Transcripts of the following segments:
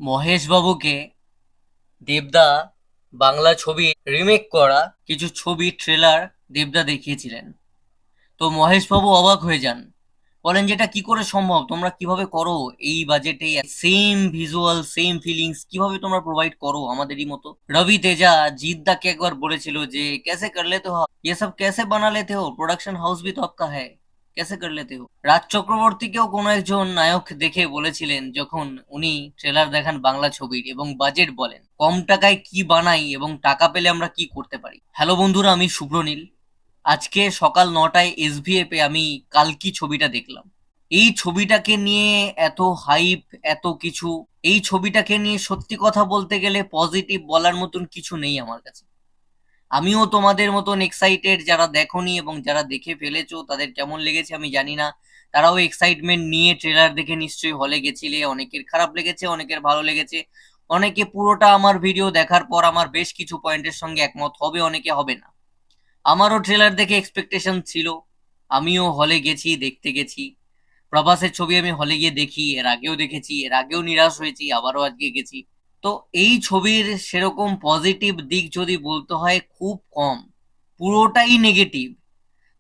মহেশ বাবুকে দেবদা বাংলা ছবি রিমেক করা কিছু ছবি ট্রেলার দেবদা দেখিয়েছিলেন। তো মহেশ বাবু অবাক হয়ে যান, বলেন যে এটা কি করে সম্ভব, তোমরা কিভাবে করো এই বাজেটে সেম ভিজুয়াল সেম ফিলিংস কিভাবে তোমরা প্রোভাইড করো আমাদেরই মতো। রবি তেজা জিদ্দাকে একবার বলেছিল যে कैसे कर लेते हो ये सब, कैसे बना लेते हो, प्रोडक्शन हाउस भी तो आपका है, कैसे कर लेते हो। রাজ চক্রবর্তীকেও কোনো একজন নায়ক দেখে বলেছিলেন যখন উনি ট্রেলার দেখান বাংলা ছবির এবং বাজেট বলেন কম টাকায় কি বানাই এবং টাকা পেলে আমরা কি করতে পারি। হ্যালো বন্ধুরা, আমি শুভ্রনীল। আজকে সকাল 9টায় এসভিএফ এ আমি কালকি ছবিটা দেখলাম। এই ছবিটাকে নিয়ে এত হাইপ, এত কিছু। এই ছবিটাকে নিয়ে সত্যি কথা বলতে গেলে পজিটিভ বলার মতন কিছু নেই আমার কাছে। আমিও তোমাদের মতন এক্সাইটেড, যারা দেখোনি এবং যারা দেখে ফেলেছো তাদের কেমন লেগেছে আমি জানি না। তারাও এক্সাইটমেন্ট নিয়ে ট্রেলার দেখে নিশ্চয়ই হলে গেছিলে। অনেকের খারাপ লেগেছে, অনেকের ভালো লেগেছে। অনেকে পুরোটা আমার ভিডিও দেখার পর আমার বেশ কিছু পয়েন্টের সঙ্গে একমত হবে, অনেকে হবে না। আমারও ট্রেলার দেখে এক্সপেকটেশন ছিল, আমিও হলে গেছি, দেখতে গেছি। প্রভাসের ছবি আমি হলে গিয়ে দেখি, এর আগেও দেখেছি, এর আগেও নিরাশ হয়েছি, আবারও আজকে গেছি। তো এই ছবির সেরকম পজিটিভ দিক যদি বলতে হয় খুব কম, পুরোটাই নেগেটিভ।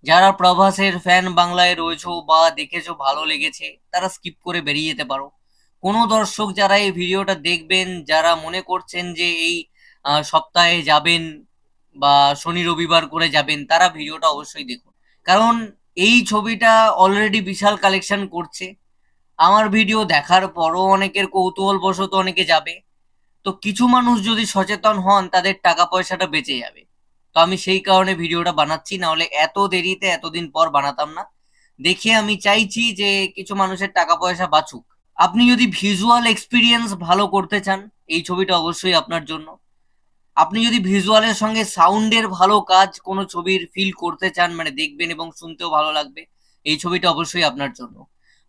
যারা প্রভাসের ফ্যান বাংলায় রয়েছো বা দেখেছো ভালো লেগেছে তারা স্কিপ করে বেরিয়ে যেতে পারো। কোনো দর্শক যারা এই ভিডিওটা দেখবেন, যারা মনে করছেন যে এই সপ্তাহে যাবেন বা শনি রবিবার করে যাবেন, তারা ভিডিওটা অবশ্যই দেখুন। কারণ এই ছবিটা অলরেডি বিশাল কালেকশন করছে। আমার ভিডিও দেখার পরও অনেকের কৌতূহল বশত অনেকে যাবে। তো কিছু মানুষ যদি সচেতন হন তাদের টাকা পয়সাটা বেঁচে যাবে। তো আমি সেই কারণে ভিডিওটা বানাচ্ছি, না হলে এত দেরিতে এতদিন পর বানাতাম না। দেখে আমি চাইছি যে কিছু মানুষের টাকা পয়সা বাঁচুক। আপনি যদি ভিজুয়াল এক্সপিরিয়েন্স ভালো করতে চান এই ছবিটা অবশ্যই আপনার জন্য। আপনি যদি ভিজুয়ালের সঙ্গে সাউন্ডের ভালো কাজ কোনো ছবির ফিল করতে চান, মানে দেখবেন এবং শুনতেও ভালো লাগবে, এই ছবিটা অবশ্যই আপনার জন্য।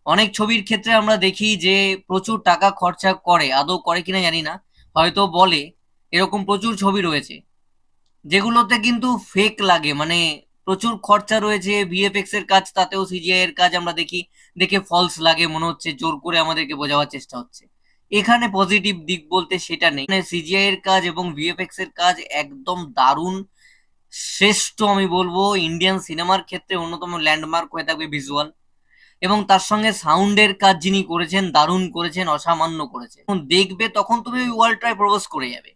অনেক ছবির ক্ষেত্রে আমরা দেখি যে প্রচুর টাকা খরচা করে, আদৌ করে কিনা জানি না, হয়তো বলে। এরকম প্রচুর ছবি রয়েছে যেগুলোতে কিন্তু ফেক লাগে, মানে প্রচুর খরচা রয়েছে ভিএফএক্স এর কাজ, তাতেও সিজিআই এর কাজ আমরা দেখি, দেখে ফলস লাগে, মনে হচ্ছে জোর করে আমাদেরকে বোঝাবার চেষ্টা হচ্ছে। এখানে পজিটিভ দিক বলতে সেটা নেই, মানে সিজিআই এর কাজ এবং ভিএফএক্স এর কাজ একদম দারুণ, শ্রেষ্ঠ আমি বলবো। ইন্ডিয়ান সিনেমার ক্ষেত্রে অন্যতম ল্যান্ডমার্ক হয়ে থাকবে ভিজুয়াল। এবং তার সঙ্গে সাউন্ডের কাজ যিনি করেছেন দারুণ করেছেন, অসামান্য করেছেন। যখন দেখবে তখন তুমি ওই ওয়ার্ল্ডটায় প্রবেশ করে যাবে,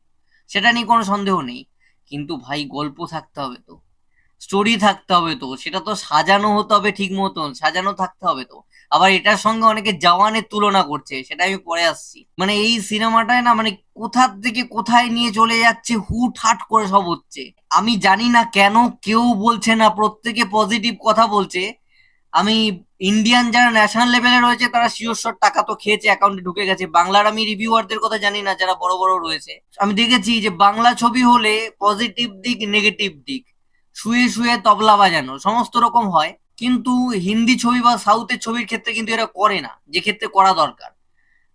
সেটা নিয়ে কোনো সন্দেহ নেই। কিন্তু ভাই গল্প থাকতে হবে তো, স্টোরি থাকতে হবে তো, সেটা তো সাজানো হতে হবে, ঠিক মতন সাজানো থাকতে হবে তো। আবার এটার সঙ্গে অনেকে জওয়ানের তুলনা করছে, সেটা আমি পরে আসছি। মানে এই সিনেমাটায় না, মানে কোথা থেকে কোথায় নিয়ে চলে যাচ্ছে, হুট হাট করে সব হচ্ছে। আমি জানি না কেন কেউ বলছে না, প্রত্যেকে পজিটিভ কথা বলছে। আমি ইন্ডিয়ান যারা ন্যাশনাল লেভেলে রয়েছে তারা শিওর টাকা তো খেয়েছে, অ্যাকাউন্টে ঢুকে গেছে। বাংলার আমি রিভিউয়ারদের কথা জানি না, যারা বড় বড় রয়েছে। আমি দেখেছি যে বাংলা ছবি হলে পজিটিভ দিক নেগেটিভ দিক, শুয়ে শুয়ে তবলা বাজানো সমস্ত রকম হয়। কিন্তু হিন্দি ছবি বা সাউথের ছবির ক্ষেত্রে কিন্তু এরা করে না, যে ক্ষেত্রে করা দরকার।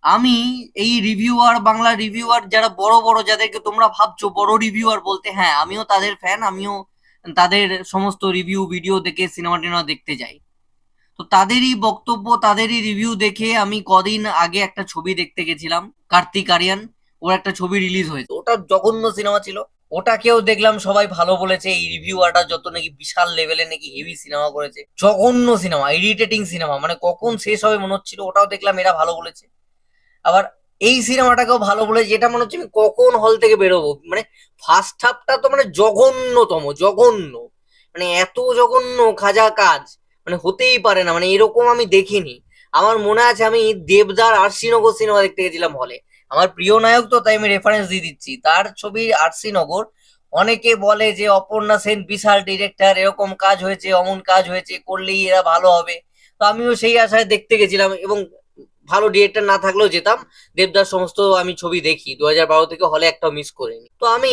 আমি এই রিভিউয়ার, বাংলা রিভিউয়ার যারা বড় বড়, যাদেরকে তোমরা ভাবছো বড় রিভিউয়ার বলতে, হ্যাঁ আমিও তাদের ফ্যান, আমিও তাদের সমস্ত রিভিউ ভিডিও দেখে সিনেমা টিনেমা দেখতে যাই। তো তাদেরই বক্তব্য, তাদেরই রিভিউ দেখে আমি কদিন আগে একটা ছবি দেখতে গেছিলাম, কার্তিক আরিয়ান। ওর একটা ছবি রিলিজ হয়েছে, ওটা জঘন্য সিনেমা ছিল। ওটাকেও দেখলাম সবাই ভালো বলেছে, এই রিভিউয়ারটা যত নাকি বিশাল লেভেলে নাকি হেভি সিনেমা করেছে। জঘন্য সিনেমা, ইরিটেটিং সিনেমা, মানে কখন শেষ হবে মনে হচ্ছিল। ওটাও দেখলাম এরা ভালো বলেছে। আবার এই সিনেমাটাকেও ভালো বলেছে, যেটা মনে হচ্ছে আমি কখন হল থেকে বেরোবো। মানে ফার্স্ট হাফটা তো মানে জঘন্যতম, জঘন্য, মানে এত জঘন্য খাজা কাজ মানে হতেই পারে না, মানে এরকম আমি দেখিনি। আমার মনে আছে আমি দেবদার আরসিনগর সিনেমা দেখতে গেছিলাম হলে। আমার প্রিয় নায়ক তো, তাই আমি রেফারেন্স দিয়ে দিচ্ছি তার ছবি আরসিনগর। অনেকে বলে যে অপর্ণা সেন বিশাল ডিরেক্টর, এরকম কাজ হয়েছে, অমন কাজ হয়েছে, করলেই এরা ভালো হবে। তো আমিও সেই আশায় দেখতে গেছিলাম, এবং ভালো ডিরেক্টর না থাকলেও যেতাম। দেবদার সমস্ত আমি ছবি দেখি 2012 থেকে, হলে একটাও মিস করিনি। তো আমি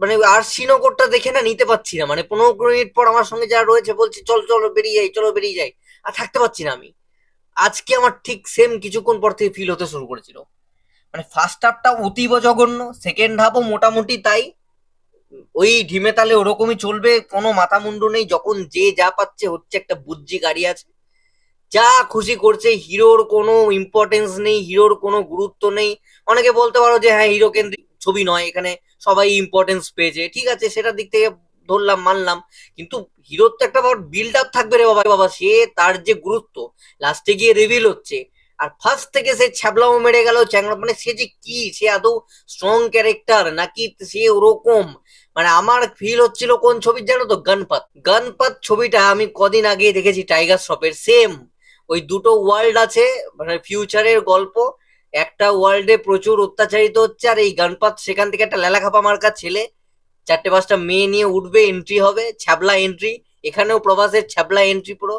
মানে আর শ্রীনগরটা দেখে না নিতে পারছি না, মানে 15 মিনিট পর আমার সঙ্গে যারা রয়েছে বলছে চল চলো বেরিয়ে যাই, চলো বেরিয়ে যাই। আর থাকতে পারছি না আমি। আজকে আমার ঠিক সেম কিছুক্ষণ পর থেকে ফিল হতে শুরু করেছিল। মানে ফার্স্ট হাফটা অতীব জঘন্য, সেকেন্ড হাফও মোটামুটি তাই। ওই ঢিমে তালে ওরকমই চলবে, কোনো মাথা মুন্ডু নেই, যখন যে যা পাচ্ছে হচ্ছে, একটা বুজ্জি গাড়ি আছে, যা খুশি করছে, হিরোর কোনো ইম্পর্টেন্স নেই, হিরোর কোনো গুরুত্ব নেই। অনেকে বলতে পারো যে হ্যাঁ হিরো কেন্দ্রিক ছবি নয়, এখানে সবাই ইম্পর্টেন্স পেয়েছে, ঠিক আছে, সেটার দিক থেকে ধরলাম, মানলাম। কিন্তু হিরোর তো একটা বিল্ড আপ থাকবে রে বাবা, বাবা সে তার যে গুরুত্ব লাস্টে গিয়ে রিভিল হচ্ছে। আর ফার্স্ট থেকে সে ছ্যাবলাও মেরে গেল, চ্যাংড়া, মানে সে যে কি, সে আদৌ স্ট্রং ক্যারেক্টার নাকি সে ওরকম। মানে আমার ফিল হচ্ছিল কোন ছবির জানো তো, গণপত। গণপত ছবিটা আমি কদিন আগে দেখেছি টাইগার শ্রফের, সেম ওই দুটো ওয়ার্ল্ড আছে, মানে ফিউচারের গল্প। একটা ওয়ার্ল্ডে প্রচুর অত্যাচারিত হচ্ছে, আর এই গণপত সেখান থেকে একটা লেলাখাপা মার্কা ছেলে চারটে পাঁচটা মেয়ে নিয়ে উঠবে, এন্ট্রি হবে, ছ্যাবলা এন্ট্রি। এখানেও প্রভাসের ছ্যাবলা এন্ট্রি পুরো,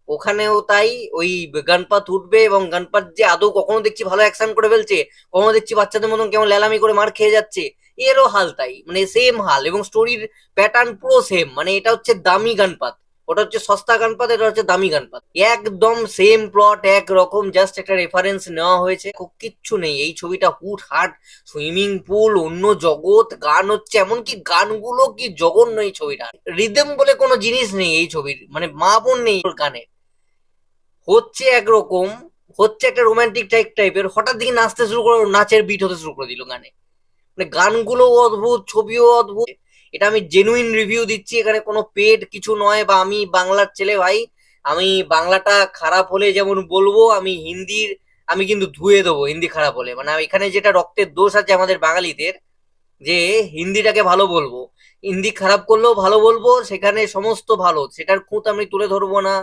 ওখানেও তাই। ওই গণপত উঠবে, এবং গণপত যে আদৌ কখনো দেখছি ভালো অ্যাকশন করে ফেলছে, কখনো দেখছি বাচ্চাদের মতন কেমন লেলামি করে মার খেয়ে যাচ্ছে, এরও হাল তাই, মানে সেম হাল, এবং স্টোরির প্যাটার্ন পুরো সেম। মানে এটা হচ্ছে দামি গণপত, ওটা হচ্ছে সস্তা গণপত, এটা হচ্ছে দামি গণপত, একদম সেম প্লট, এক রকম, জাস্ট একটা রেফারেন্স নেওয়া হয়েছে, কিচ্ছু নেই এই ছবিটা। হুট হাট সুইমিং পুল, অন্য জগৎ, গান হচ্ছে, এমনকি গানগুলো কি জঘন্য এই ছবিটা, রিদম বলে কোনো জিনিস নেই এই ছবির, মানে মা বোন নেই ওর গানে, হচ্ছে একরকম, হচ্ছে একটা রোমান্টিক টাইপের, হঠাৎ দিকে নাচতে শুরু করে, নাচের বিট হতে শুরু করে দিল গানে। মানে গানগুলো অদ্ভুত, ছবিও অদ্ভুত। এটা আমি জেনুইন রিভিউ দিচ্ছি, এখানে কোনো পেড কিছু নয়, বা আমি বাংলার ছেলে ভাই, আমি বাংলাটা খারাপ হলে যেমন বলবো, আমি হিন্দির, আমি কিন্তু ধুয়ে দেবো হিন্দি খারাপ হলে। মানে এখানে যেটা রক্তের দোষ আছে আমাদের বাঙালিদের, যে হিন্দিটাকে ভালো বলবো, হিন্দি খারাপ করলেও ভালো বলবো, সেখানে সমস্ত ভালো, সেটার খুঁত আমি তুলে ধরবো না।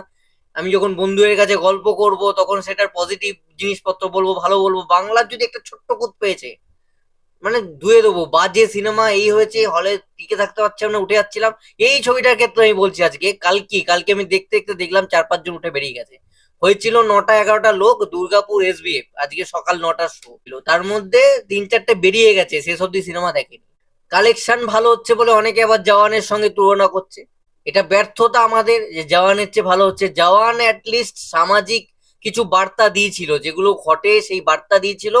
আমি যখন বন্ধুদের কাছে গল্প করব তখন সেটার পজিটিভ জিনিসপত্র বলবো, ভালো বলবো। বাংলার যদি একটা ছোট্ট খুঁত পেয়েছে, মানে ধুয়ে দেবো, বাজে সিনেমা, এই হয়েছে, হলে টিকে থাকতে পারছিলাম না, উঠে যাচ্ছিলাম। এই ছবিটার ক্ষেত্রে আমি বলছি, আজকে কালকে আমি দেখতে দেখতে দেখলাম 4-5 জন উঠে বেরিয়ে গেছে। হয়েছিল 9টা-11টা লোক, দুর্গাপুর SBF, আজকে সকাল 9টার শো ছিল, তার মধ্যে 3-4টে বেরিয়ে গেছে, শেষ অব্দি সিনেমা দেখেনি। কালেকশন ভালো হচ্ছে বলে অনেকে আবার জওয়ানের সঙ্গে তুলনা করছে, এটা ব্যর্থতা আমাদের, যে জওয়ানের চেয়ে ভালো হচ্ছে। জওয়ান অ্যাটলিস্ট সামাজিক কিছু বার্তা দিয়েছিল, যেগুলো ঘটে সেই বার্তা দিয়েছিল।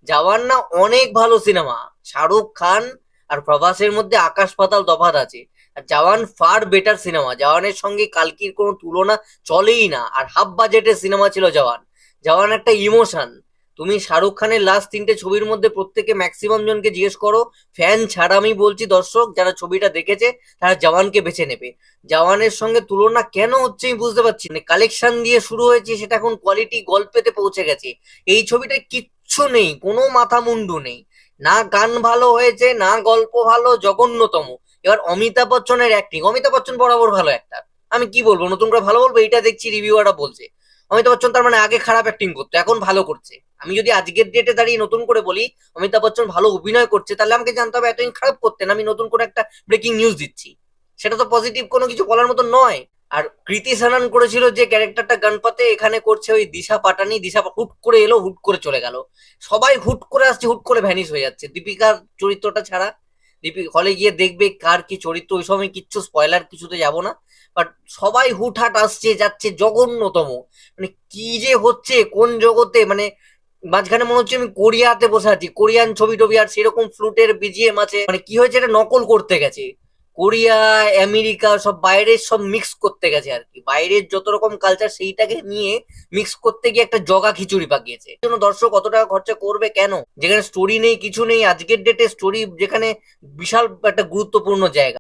জওয়ান না অনেক ভালো সিনেমা, শাহরুখ খান আর প্রভাসের মধ্যে আকাশ পাতাল তফাৎ আছে। আর জওয়ান ফার বেটার সিনেমা, জওয়ানের সঙ্গে কালকির কোনো তুলনা চলেই না। আর হাফ বাজেটের সিনেমা ছিল জওয়ান। জওয়ান একটা ইমোশন। তুমি শাহরুখ খানের লাস্ট 3টে ছবির মধ্যে প্রত্যেকে ম্যাক্সিমাম জনকে জিজ্ঞেস করো, ফ্যান ছাড়া আমি বলছি, দর্শক যারা ছবিটা দেখেছে তারা জওয়ানকে বেছে নেবে। জওয়ানের সঙ্গে তুলনা কেন হচ্ছে আমি বুঝতে পারছি না। কালেকশন দিয়ে শুরু হয়েছে, সেটা এখন কোয়ালিটি গল্পেতে পৌঁছে গেছে। এই ছবিটায় কিচ্ছু নেই, কোনো মাথা মুন্ডু নেই, না গান ভালো হয়েছে, না গল্প ভালো, জঘন্যতম। এবার অমিতাভ বচ্চনের অ্যাক্টিং, অমিতাভ বচ্চন বরাবর ভালো একটা, আমি কি বলবো, নতুন করে ভালো বলবো, এটা দেখছি রিভিউয়াররা বলছে অমিতাভ বচ্চন তার মানে আগে খারাপ অ্যাক্টিং করতো, এখন ভালো করছে। আমি যদি আজকের ডেটে দাঁড়িয়ে নতুন করে বলি অমিতাভ বচ্চন ভালো অভিনয় করছে, তাহলে আমাকে জানতে হবে এতদিন খারাপ করতেন। আমি নতুন করে একটা ব্রেকিং নিউজ দিচ্ছি, সেটা তো পজিটিভ কোনো কিছু বলার মতো নয়। আর কৃতি সানান করেছিল যে ক্যারেক্টারটা গণপতে, এখানে করছে ওই দিশা পাটানি। দিশা হুট করে এলো, হুট করে চলে গেল, সবাই হুট করে আসছে, হুট করে ভ্যানিশ হয়ে যাচ্ছে, দীপিকার চরিত্রটা ছাড়া। দীপিকা হলে গিয়ে দেখবে কার কি চরিত্র, ওই সময় কিচ্ছু স্পয়লার কিছুতে যাব না, বাট সবাই হুটহাট আসছে যাচ্ছে, জঘন্যতম। মানে কি যে হচ্ছে কোন জগতে, মানে মাঝখানে মনে হচ্ছে আমি কোরিয়াতে বসে আছি, কোরিয়ান ছবি টবি, আর সেরকম ফ্লুটের BGM আছে। মানে কি হয়েছে, এটা নকল করতে গেছে, কোরিয়া আমেরিকা সব বাইরের সব মিক্স করতে গেছে আর কি, বাইরের যত রকম কালচার সেইটাকে নিয়ে মিক্স করতে গিয়ে একটা জগা খিচুড়ি পাকিয়েছে। জন্য দর্শক কত টাকা খরচা করবে কেন, যেখানে স্টোরি নেই, কিছু নেই। আজকের ডেটে স্টোরি যেখানে বিশাল একটা গুরুত্বপূর্ণ জায়গা।